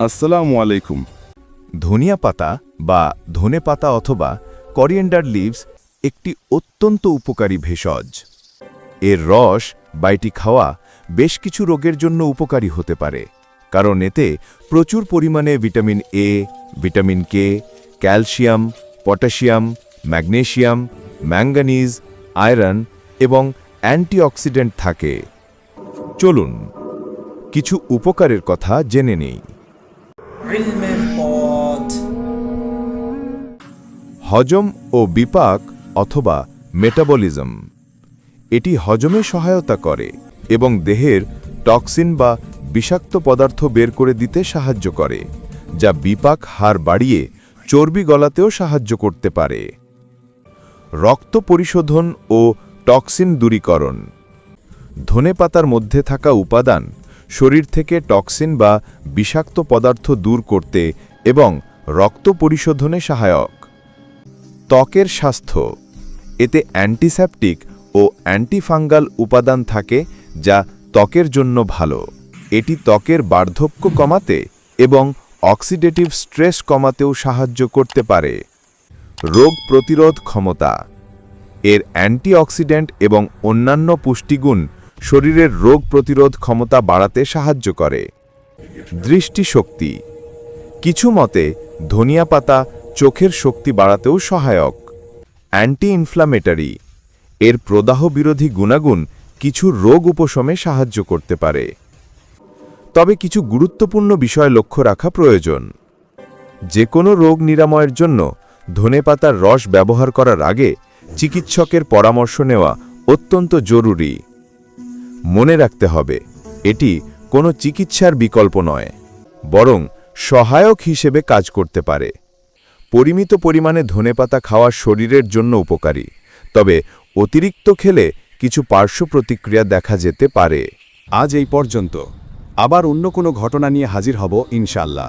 আসসালামু আলাইকুম। ধনিয়া পাতা বা ধনে পাতা অথবা করিয়েন্ডার লিভস একটি অত্যন্ত উপকারী ভেষজ। এর রস বা এটি খাওয়া বেশ কিছু রোগের জন্য উপকারী হতে পারে, কারণ এতে প্রচুর পরিমাণে vitamin A, vitamin K, calcium, potassium, magnesium, manganese, iron এবং অ্যান্টিঅক্সিডেন্ট থাকে। চলুন কিছু উপকারের কথা জেনে নেই। হজম ও বিপাক অথবা মেটাবলিজম। এটি হজমে সহায়তা করে এবং দেহের টক্সিন বা বিষাক্ত পদার্থ বের করে দিতে সাহায্য করে, যা বিপাক হার বাড়িয়ে চর্বি গলাতেও সাহায্য করতে পারে। রক্ত পরিশোধন ও টক্সিন দূরীকরণ। ধনেপাতার মধ্যে থাকা উপাদান শরীর থেকে টক্সিন বা বিষাক্ত পদার্থ দূর করতে এবং রক্ত পরিশোধনে সহায়ক। ত্বকের স্বাস্থ্য। এতে অ্যান্টিসেপটিক ও অ্যান্টিফাঙ্গাল উপাদান থাকে, যা ত্বকের জন্য ভালো। এটি ত্বকের বার্ধক্য কমাতে এবং অক্সিডেটিভ স্ট্রেস কমাতেও সাহায্য করতে পারে। রোগ প্রতিরোধ ক্ষমতা। এর অ্যান্টিঅক্সিডেন্ট এবং অন্যান্য পুষ্টিগুণ শরীরের রোগ প্রতিরোধ ক্ষমতা বাড়াতে সাহায্য করে। দৃষ্টিশক্তি। কিছু মতে ধনিয়া পাতা চোখের শক্তি বাড়াতেও সহায়ক। Anti inflammatory. এর প্রদাহ বিরোধী গুণাগুণ কিছু রোগ উপশমে সাহায্য করতে পারে। তবে কিছু গুরুত্বপূর্ণ বিষয় লক্ষ্য রাখা প্রয়োজন। যে কোনো রোগ নিরাময়ের জন্য ধনেপাতার রস ব্যবহার করার আগে চিকিৎসকের পরামর্শ নেওয়া অত্যন্ত জরুরি। মনে রাখতে হবে, এটি কোনো চিকিৎসার বিকল্প নয়, বরং সহায়ক হিসেবে কাজ করতে পারে। পরিমিত পরিমাণে ধনেপাতা খাওয়া শরীরের জন্য উপকারী, তবে অতিরিক্ত খেলে কিছু পার্শ্ব প্রতিক্রিয়া দেখা যেতে পারে। আজ এই পর্যন্ত। আবার অন্য কোনো ঘটনা নিয়ে হাজির হব ইনশাআল্লাহ।